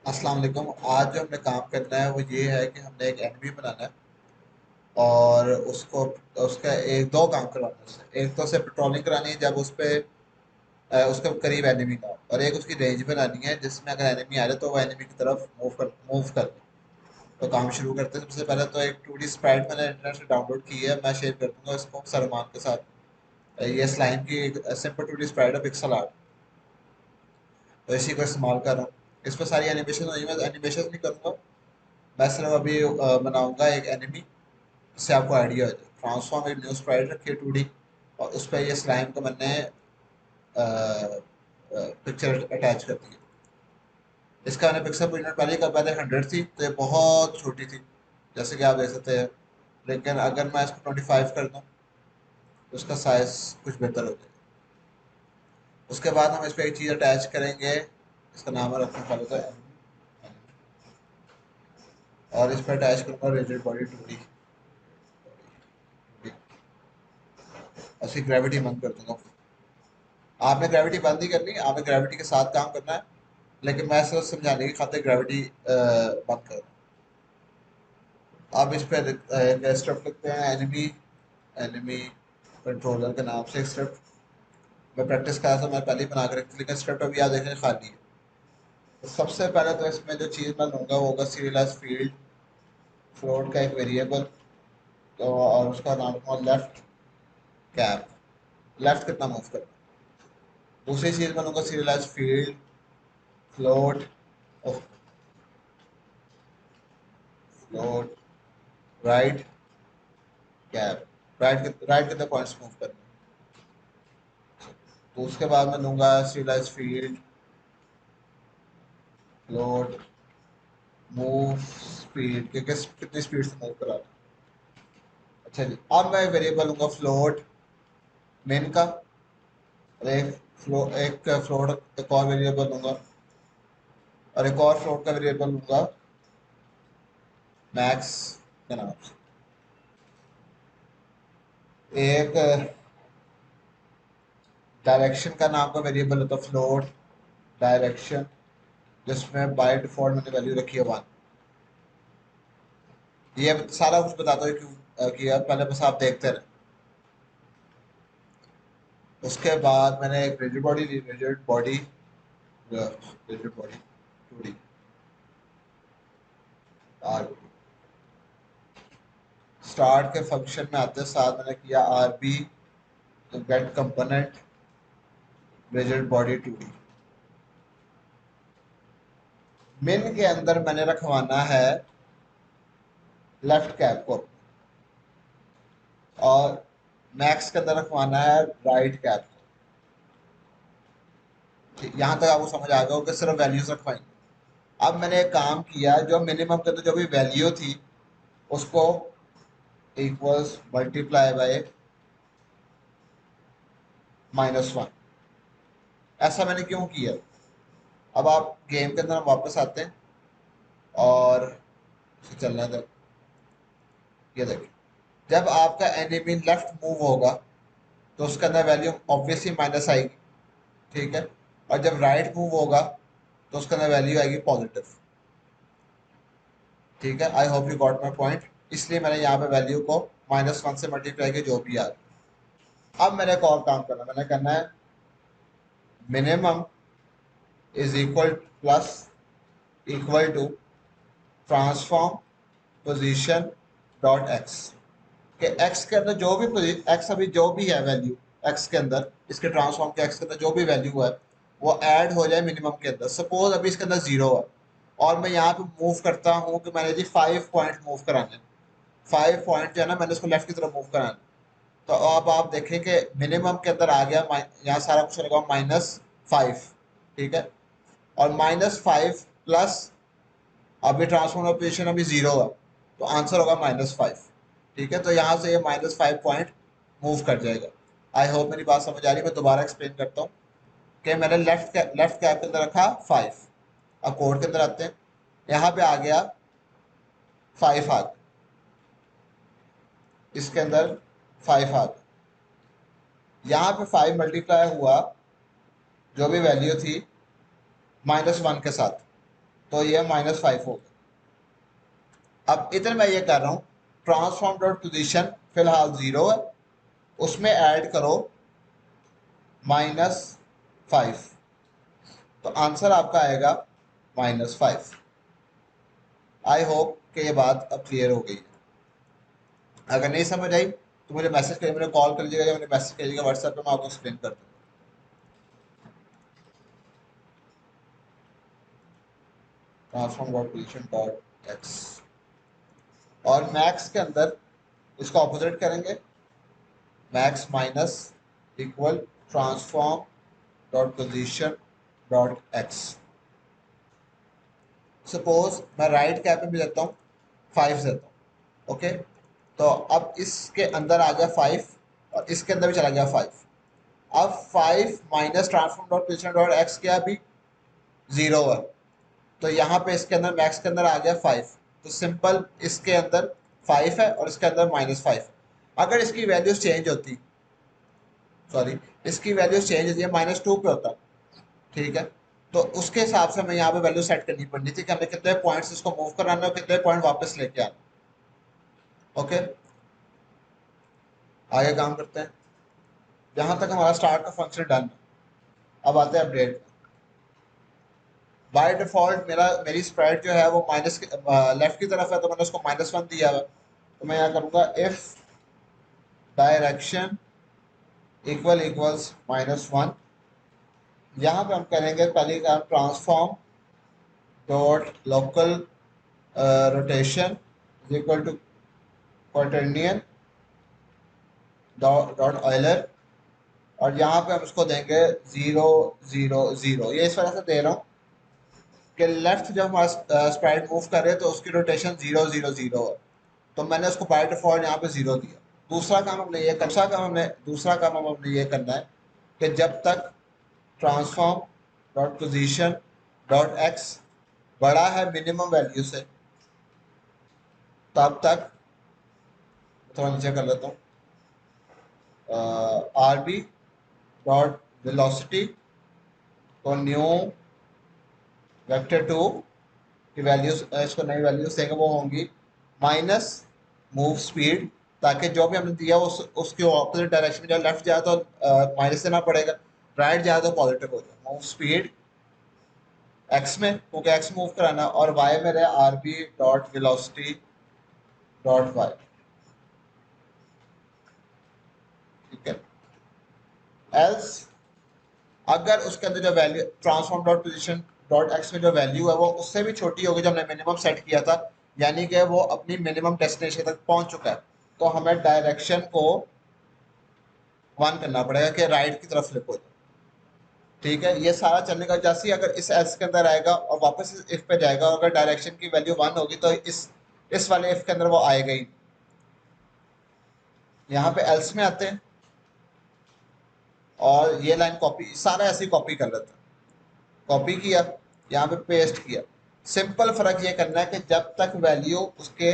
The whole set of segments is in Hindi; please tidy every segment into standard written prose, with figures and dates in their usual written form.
अस्सलाम वालेकुम। आज जो हमने काम करना है वो ये है कि हमने एक एनिमी बनाना है और उसको उसका एक दो काम करवाना है उससे। एक तो उसे पेट्रोलिंग करानी है जब उस पे उसके करीब एनिमी ना हो, और एक उसकी रेंज बनानी है जिसमें अगर एनिमी आ रहे तो वो एनिमी की तरफ मूव कर ले। तो काम शुरू करते हैं। सबसे पहले तो एक 2D स्प्राइट मैंने इंटरनेट से डाउनलोड की है, मैं शेयर कर दूंगा इसको सलमान के साथ। ये स्लाइम की सिंपल 2D स्प्राइट है, पिक्सल आर्ट। तो इसी को इस्तेमाल कर रहा हूँ। इस पर सारी एनिमेशन हुई, मैं एनिमेशन नहीं करूँगा। मैं सिर्फ अभी बनाऊंगा एक एनिमी जिससे आपको आइडिया हो जाए। ट्रांसफॉर्म एक न्यू स्प्राइट रखी है 2D, और उस पर ये स्लाइम को मैंने पिक्चर अटैच कर दी है। इसका मैंने पिक्सल पॉइंट पहले कर पाया था 100 थी, तो ये बहुत छोटी थी जैसे कि आप देख सकते हैं। लेकिन अगर मैं इसको 25 कर दूँ तो उसका साइज कुछ बेहतर हो जाए। उसके बाद हम इस पर एक चीज़ अटैच करेंगे, इसका नाम रखना पहले तो और इस पर अटैच करूँगा रिजिड बॉडी 2D। ऐसी ग्रेविटी बंद कर दूंगा। आपने ग्रेविटी बंद नहीं करनी, आपने ग्रेविटी के साथ काम करना है। लेकिन मैं सिर्फ समझाने की खातिर ग्रेविटी बंद कर। आप इस पर एक स्क्रिप्ट लिखते हैं, एनिमी एनिमी कंट्रोलर के नाम से एक स्क्रिप्ट। मैं प्रैक्टिस करा था, मैं पहले ही बना कर रखी थी, लेकिन स्क्रिप्ट अभी आप देखें खाली है। तो सबसे पहले तो इसमें जो चीज़ मैं लूँगा वो होगा सीरियलाइज फील्ड फ्लोट का एक वेरिएबल। तो और उसका नाम रखूँगा लेफ्ट कैप। लेफ्ट कितना मूव करना। दूसरी चीज़ मैं लूँगा serialised field float float right cap. Right कितने पॉइंट्स मूव करना। तो उसके बाद मैं लूँगा serialised field float move speed के कितनी स्पीड से मूव करा। अच्छा जी, अब मैं वेरिएबल लूँगा फ्लोट मेन का, और एक फ्लोट एक और वेरिएबल लूँगा, और एक और फ्लोट का वेरिएबल लूँगा मैक्स के नाम से। एक डायरेक्शन का नाम का वेरिएबल होता है फ्लोट डायरेक्शन, जिसमें बाय डिफॉल्ट मैंने वैल्यू रखी है 1। ये सारा कुछ बताता हूँ क्यों किया, पहले बस आप देखते रहे। उसके बाद मैंने एक रिजिड बॉडी ली, rigid body 2D R. Start के फंक्शन में आते साथ मैंने किया R B get component rigid body 2D। Min के अंदर मैंने रखवाना है लेफ्ट कैप को, और मैक्स के अंदर रखवाना है राइट कैप को। यहाँ तक आपको समझ आ गया होगा, सिर्फ वैल्यूज रखवाएंगे। अब मैंने एक काम किया, जो मिनिमम के अंदर जो भी वैल्यू थी उसको इक्वल्स मल्टीप्लाई बाय -1। ऐसा मैंने क्यों किया। अब आप गेम के अंदर वापस आते हैं और इसे चलने दें। ये देखिए, जब आपका एनिमी लेफ्ट मूव होगा तो उसके अंदर वैल्यू ऑब्वियसली माइनस आएगी, ठीक है। और जब राइट मूव होगा तो उसके अंदर वैल्यू आएगी पॉजिटिव, ठीक है। I hope you got my point. इसलिए मैंने यहाँ पे वैल्यू को -1 से मल्टीप्लाई किया जो भी आ रहा है। अब मैंने एक और काम करना, मैंने करना है minimum is equal plus equal to transform position dot X. कि एक्स के अंदर जो भी एक्स अभी जो भी है वैल्यू, एक्स के अंदर इसके ट्रांसफॉर्म के एक्स के अंदर जो भी वैल्यू है वो ऐड हो जाए मिनिमम के अंदर। सपोज अभी इसके अंदर 0 है और मैं यहाँ पे मूव करता हूँ कि मैंने जी 5 पॉइंट मूव कराने। 5 पॉइंट जो है ना, मैंने उसको लेफ्ट की तरफ मूव कराना। तो अब आप देखें कि मिनिमम के अंदर आ गया, यहाँ सारा कुछ लगा -5, ठीक है। और -5 प्लस अभी ट्रांसफॉर्म पोजिशन अभी 0 है, तो आंसर होगा -5, ठीक है। तो यहाँ से ये -5 पॉइंट मूव कर जाएगा। आई होप मेरी बात समझ आ रही है। मैं दोबारा एक्सप्लेन करता हूँ कि मैंने लेफ्ट कैप के अंदर रखा 5। अब कोड के अंदर आते हैं, यहाँ पे आ गया 5 आ गया, इसके अंदर 5 आ गया। यहाँ पे 5 मल्टीप्लाई हुआ जो भी वैल्यू थी -1 के साथ, तो ये -5 हो गया। अब इधर मैं ये कर रहा हूँ, ट्रांसफॉर्म डॉट पोजिशन फिलहाल 0 है, उसमें ऐड करो -5, तो आंसर आपका आएगा -5। आई होप कि ये बात अब क्लियर हो गई है। अगर नहीं समझ आई तो मुझे मैसेज करिए, मुझे कॉल कर लीजिएगा या मुझे मैसेज करिएगा व्हाट्सएप पे, मैं आपको एक्सप्लेन कर दूँगा। Transform dot position dot x, और मैक्स के अंदर इसको ऑपोजिट करेंगे, max minus equal transform dot position dot x. Suppose मैं राइट कैप में भी देता हूँ 5 देता हूँ, ओके। तो अब इसके अंदर आ गया 5 और इसके अंदर भी चला गया 5। अब 5 minus transform dot position dot x क्या भी 0 है, तो यहाँ पे इसके अंदर मैक्स के अंदर आ गया 5। तो सिंपल इसके अंदर 5 है और इसके अंदर -5 है। अगर इसकी वैल्यूज चेंज होती, सॉरी, इसकी वैल्यूज चेंज होती है -2 पे होता, ठीक है, तो उसके हिसाब से हमें यहाँ पे वैल्यू सेट करनी पड़नी थी कि हमें कितने पॉइंट्स इसको मूव कराना और कितने पॉइंट वापस लेके आना। ओके, आगे काम करते हैं। जहाँ तक हमारा स्टार्ट का फंक्शन डन है, अब आते हैं अपडेट। बाय डिफॉल्ट मेरी स्प्रेड जो है वो माइनस लेफ्ट की तरफ है, तो मैंने उसको -1 दिया हुआ। तो मैं यहाँ करूँगा इफ डायरेक्शन इक्वल्स -1। यहाँ पे हम करेंगे पहले काम, transform dot local rotation is equal to quaternion dot Euler, और यहाँ पे हम उसको देंगे 0 0 0। ये इस वजह से दे रहा हूँ कि लेफ्ट जब हमारा स्प्राइट मूव कर रहे हैं तो उसकी रोटेशन 0 0 0 है, तो मैंने उसको बाय डिफॉल्ट यहाँ पे 0 दिया। दूसरा काम हमने ये करना है कि जब तक transform dot position dot x बड़ा है मिनिमम वैल्यू से, तब तक थोड़ा नीचे कर लेता हूँ, आर बी डॉट वेलोसिटी को न्यू वेक्टर 2 की वैल्यूज, इसको नई वैल्यूज देंगे, वो होंगी माइनस मूव स्पीड, ताकि जो भी हमने दिया उसके ऑपोजिट डायरेक्शन में, जब लेफ्ट जाए तो माइनस देना पड़ेगा, राइट जाए तो पॉजिटिव हो जाए। मूव स्पीड एक्स में, क्योंकि एक्स मूव कराना, और वाई में रहे R B dot velocity dot Y, ठीक है। एल्स अगर उसके अंदर जो value transform dot position dot X में जो वैल्यू है वो उससे भी छोटी होगी जो हमने मिनिमम सेट किया था, यानी कि वो अपनी मिनिमम डेस्टिनेशन तक पहुंच चुका है, तो हमें डायरेक्शन को 1 करना पड़ेगा कि राइट की तरफ फ्लिप हो जाए, ठीक है। ये सारा चलने का, जैसे ही अगर इस एल्स के अंदर आएगा और वापस इस इफ पे जाएगा, और अगर डायरेक्शन की वैल्यू 1 होगी तो इस वाले इफ के अंदर वो आएगा ही। यहाँ पे एल्स में आते हैं और ये लाइन कॉपी, सारा ऐसे ही कॉपी कर लेते हैं, कॉपी किया, यहाँ पे पेस्ट किया। सिंपल फर्क ये करना है कि जब तक वैल्यू उसके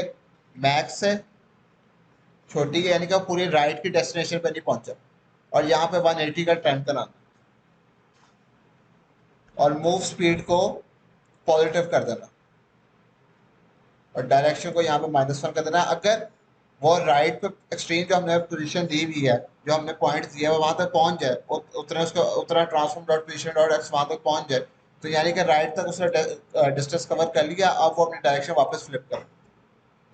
मैक्स से छोटी है, यानी कि वो पूरी राइट की डेस्टिनेशन पे नहीं पहुंचा, और यहाँ पे 180 का टर्न कराना, और मूव स्पीड को पॉजिटिव कर देना, और डायरेक्शन को यहाँ पे -1 कर देना। अगर वो राइट पे एक्सट्रीम जो हमने पोजीशन दी हुई है, जो हमने पॉइंट दिया है, वो वहाँ तक पहुँच जाए, उतना उसका उतना transform dot position dot x वहाँ तक पहुँच जाए, तो यानी कि राइट तक उसने डिस्टेंस कवर कर लिया, अब वो अपनी डायरेक्शन वापस फ्लिप कर।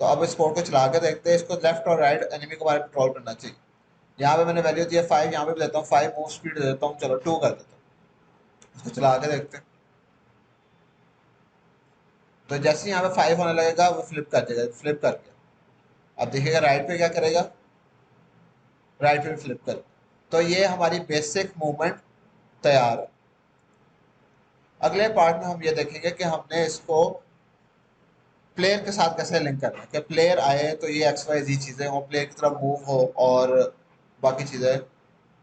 तो अब इस कोड को चला के देखते हैं, इसको लेफ्ट और राइट एनिमी को हमारे कंट्रोल करना चाहिए। यहाँ पे मैंने वैल्यू दिया 5, यहाँ पे भी देता हूँ 5, मूव स्पीड दे देता हूँ, चलो 2 कर देता हूँ, इसको चला के देखते हैं। तो जैसे ही यहाँ पे 5 होने लगेगा वो फ्लिप कर देगा, फ्लिप कर गया। अब देखिएगा राइट पे क्या करेगा, राइट पे फ्लिप कर। तो ये हमारी बेसिक मूवमेंट तैयार है। अगले पार्ट में हम ये देखेंगे कि हमने इसको प्लेयर के साथ कैसे लिंक करना है, कि प्लेयर आए तो ये एक्स वाई जी चीज़ें हो, प्लेयर की तरफ मूव हो, और बाकी चीज़ें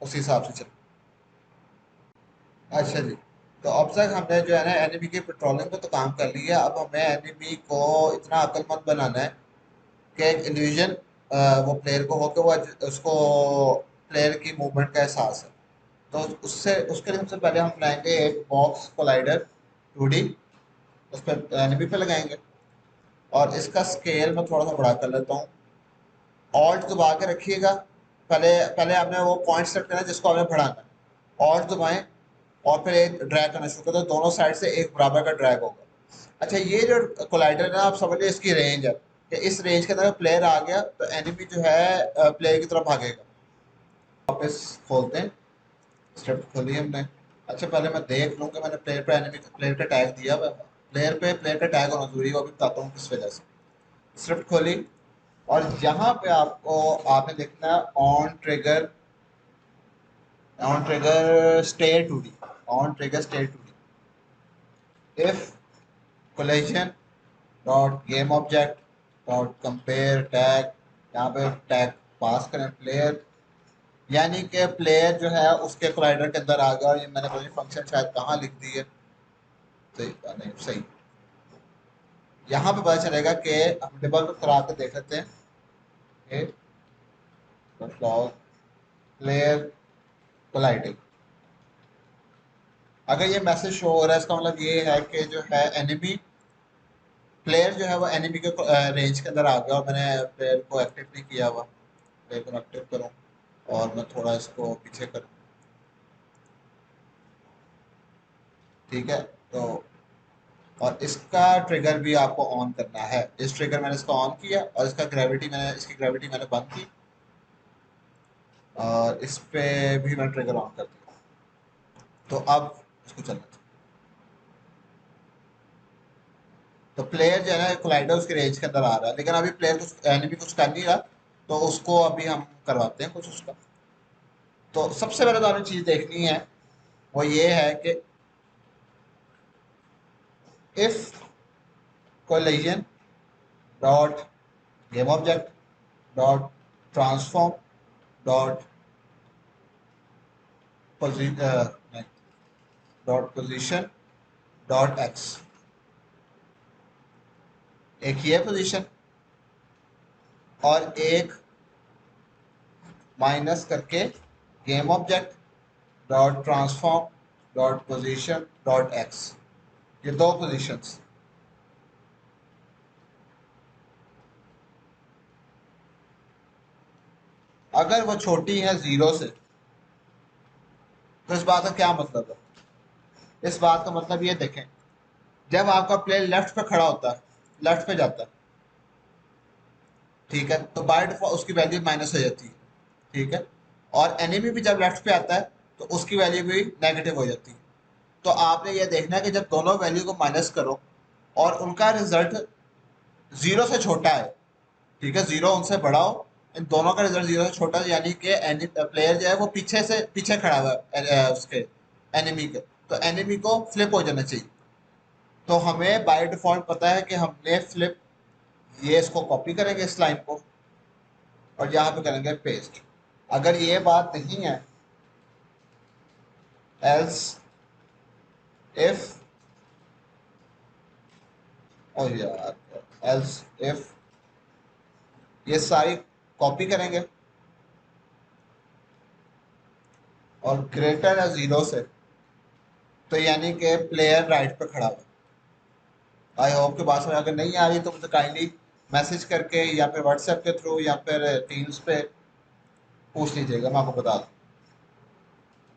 उसी हिसाब से चलें। अच्छा जी, तो अब तक हमने जो है ना एनिमी की पेट्रोलिंग को तो काम कर लिया, अब हमें एनिमी को इतना अक्लमंद बनाना है कि एक इल्यूजन वो प्लेयर को हो कि वो उसको प्लेयर की मूवमेंट का एहसास है। तो उससे उसके लिए सबसे पहले हम बनाएंगे एक बॉक्स कोलाइडर 2D, उस पर एनिमी पे लगाएंगे। और इसका स्केल मैं थोड़ा सा बड़ा कर लेता हूँ। ऑल्ट दबा के रखिएगा। पहले पहले आपने वो पॉइंट सेट करना है जिसको आपने बढ़ाना है। ऑल्ट दबाएं और फिर एक ड्रैग करना शुरू कर दो, दोनों साइड से एक बराबर का ड्रैग होगा। अच्छा, ये जो कोलाइडर है ना, आप समझ लीजिए इसकी रेंज है कि इस रेंज के अंदर प्लेयर आ गया तो एनिमी जो है प्लेयर की तरफ भागेगा। वापस खोलते हैं, स्क्रिप्ट खोली हमने। अच्छा, पहले मैं देख लूँ कि मैंने प्लेयर पे एनिमी प्लेयर का टैग दिया हुआ है। प्लेयर का टैग होना जरूरी है, वो भी बताता हूँ किस वजह से। स्क्रिप्ट खोली और यहाँ पे आपको आपने देखना है on trigger stay two D. On trigger stay two D if collision dot game object dot compare tag. यहाँ पे टैग पास करें प्लेयर, यानी कि प्लेयर जो है उसके कोलाइडर के अंदर आ गया। और ये मैंने अपनी फंक्शन शायद कहाँ लिख दी है, सही नहीं सही। यहाँ पे पता चलेगा कि हम डिबग करा के देख लेते हैं। प्लेयर कोलाइडिंग, अगर ये मैसेज शो हो रहा है इसका मतलब ये है कि जो है एनिमी प्लेयर जो है वो एनिमी के रेंज के अंदर आ गया। और मैंने प्लेयर को एक्टिव नहीं किया हुआ। प्लेयर को एक्टिव करूँ और मैं थोड़ा इसको पीछे करूँ, ठीक है। तो और इसका ट्रिगर भी आपको ऑन करना है। इस ट्रिगर मैंने इसका ऑन किया और इसकी ग्रेविटी मैंने बंद की और इस पे भी मैं ट्रिगर ऑन कर दिया। तो अब इसको चलना चाहिए। तो प्लेयर जो है ना कोलाइडर उसके रेंज के अंदर आ रहा है, लेकिन अभी प्लेयर कुछ एनिमी कुछ कर नहीं रहा। तो उसको अभी हम करवाते हैं कुछ उसका। तो सबसे पहले तो आपने चीज देखनी है वो ये है कि if collision dot game object dot transform dot position dot x. एक ही है पोजीशन और एक माइनस करके game object dot transform dot position dot x. ये दो पोजीशंस। अगर वो छोटी है जीरो से तो इस बात का क्या मतलब है? इस बात का मतलब ये देखें, जब आपका प्लेयर लेफ्ट पे खड़ा होता है, लेफ्ट पे जाता है, ठीक है, तो बाय डिफॉल्ट उसकी वैल्यू माइनस हो जाती है, ठीक है। और एनिमी भी जब लेफ्ट पे आता है तो उसकी वैल्यू भी नेगेटिव हो जाती है। तो आपने ये देखना है कि जब दोनों वैल्यू को माइनस करो और उनका रिजल्ट जीरो से छोटा है, ठीक है, जीरो उनसे बड़ा हो, इन दोनों का रिजल्ट जीरो से छोटा है, यानी कि प्लेयर जो है वो पीछे खड़ा हुआ है उसके एनिमी के, तो एनिमी को फ्लिप हो जाना चाहिए। तो हमें बाय डिफॉल्ट पता है कि हमने फ्लिप, ये इसको कॉपी करेंगे इस लाइन को और यहाँ पे करेंगे पेस्ट। अगर ये बात नहीं है, एल्स इफ, और यार एल्स इफ, ये सारी कॉपी करेंगे और ग्रेटर है जीरो से, तो यानी कि प्लेयर राइट पे खड़ा हुआ। आई होप कि बात समझ, अगर नहीं आ रही तो मुझे काइंडली मैसेज करके या फिर व्हाट्सएप के थ्रू या फिर टीम्स पे पूछ लीजिएगा, मैं आपको बता दूँ।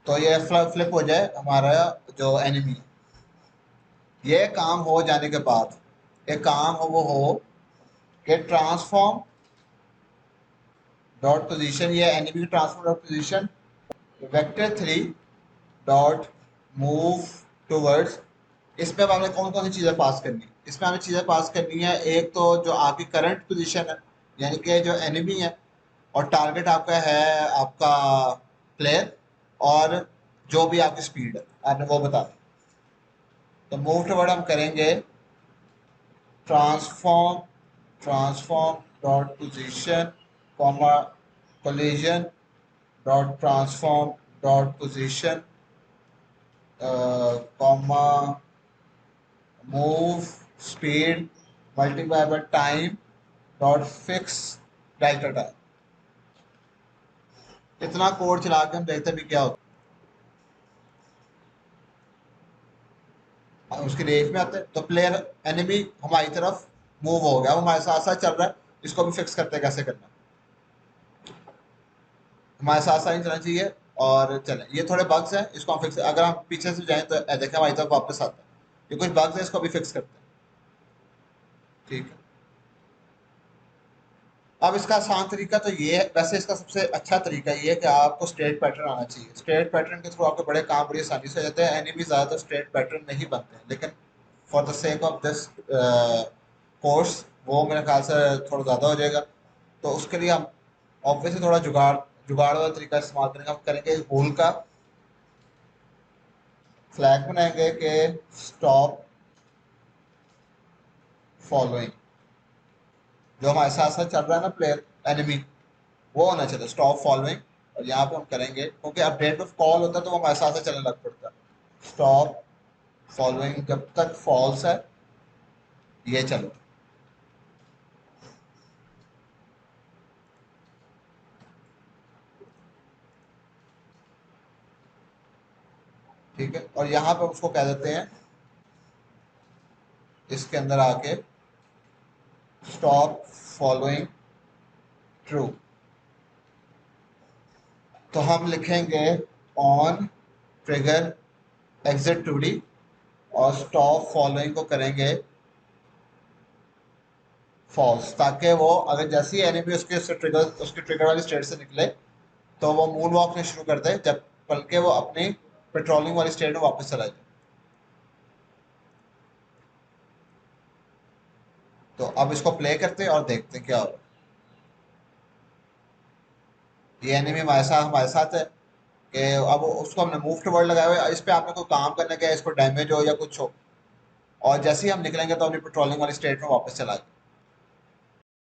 तो ये फ्लिप हो जाए हमारा जो एनिमी। ये काम हो जाने के बाद एक काम हो वो हो कि ट्रांसफॉर्म डॉट पोजीशन, ये एनिमी की transform dot position vector 3 dot move towards. इसमें अब हमें कौन कौन सी चीज़ें पास करनी है? इसमें हमें चीज़ें पास करनी है, एक तो जो आपकी करंट पोजीशन है, यानी कि जो एनिमी है, और टारगेट आपका है आपका प्लेयर, और जो भी आपकी स्पीड है आपने वो बता दी। तो मूव टूवर्ड हम करेंगे transform transform dot position comma collision dot transform dot position comma move speed multiply by time dot fix delta time. इतना कोड चला के हम देखते भी क्या होता उसकी रेंज में आते हैं, तो प्लेयर एनिमी हमारी तरफ मूव हो गया, वो हमारे साथ साथ चल रहा है। इसको भी फिक्स करते हैं कैसे करना है। हमारे साथ साथ ही चलना चाहिए और चलें। ये थोड़े बग्स हैं, इसको हम फिक्स, अगर हम पीछे से जाएं तो देखें हमारी तरफ वापस आता है। ये कुछ बग्स हैं, इसको भी फिक्स करते हैं। ठीक है। अब इसका आसान तरीका तो ये है, वैसे इसका सबसे अच्छा तरीका ये है कि आपको स्ट्रेट पैटर्न आना चाहिए। स्ट्रेट पैटर्न के थ्रू आपके बड़े काम बड़ी आसानी से हो जाते हैं। एनिमी ज़्यादातर स्ट्रेट पैटर्न नहीं बनते हैं, लेकिन for the sake of this course वो मेरे ख्याल से थोड़ा ज़्यादा हो जाएगा। तो उसके लिए हम ऑब्वियसली थोड़ा जुगाड़ जुगाड़ वाला तरीका इस्तेमाल करेंगे। हम करेंगे होल का फ्लैग बनाएंगे कि स्टॉप फॉलोइंग। जो हमारे साथ साथ चल रहा है ना प्लेयर एनिमी, वो होना चाहिए स्टॉप फॉलोइंग। और यहाँ पे हम करेंगे क्योंकि अपडेट में कॉल होता है तो वो हमारे साथ साथ चलने लग पड़ता है। स्टॉप फॉलोइंग जब तक फॉल्स है ये चलो। ठीक है, और यहाँ पे उसको कह देते हैं इसके अंदर आके स्टॉप फॉलोइंग ट्रू। तो हम लिखेंगे on trigger exit two D, और स्टॉप फॉलोइंग को करेंगे फॉल्स, ताकि वो अगर जैसे ही एनिमी उसके ट्रिगर वाली स्टेट से निकले तो वो मून वॉक नहीं शुरू कर दे, जब बल्कि वो अपनी पेट्रोलिंग वाली स्टेट में वापस चला जाए। तो अब इसको प्ले करते हैं और देखते हैं क्या होगा। ये एनिमी हमारे साथ है कि अब उसको हमने मूव टू वर्ल्ड लगाया हुआ है। इस पे आपने कोई काम करने का है, इसको डैमेज हो या कुछ हो, और जैसे ही हम निकलेंगे तो अपनी पेट्रोलिंग वाली स्टेट में वापस चला जाए।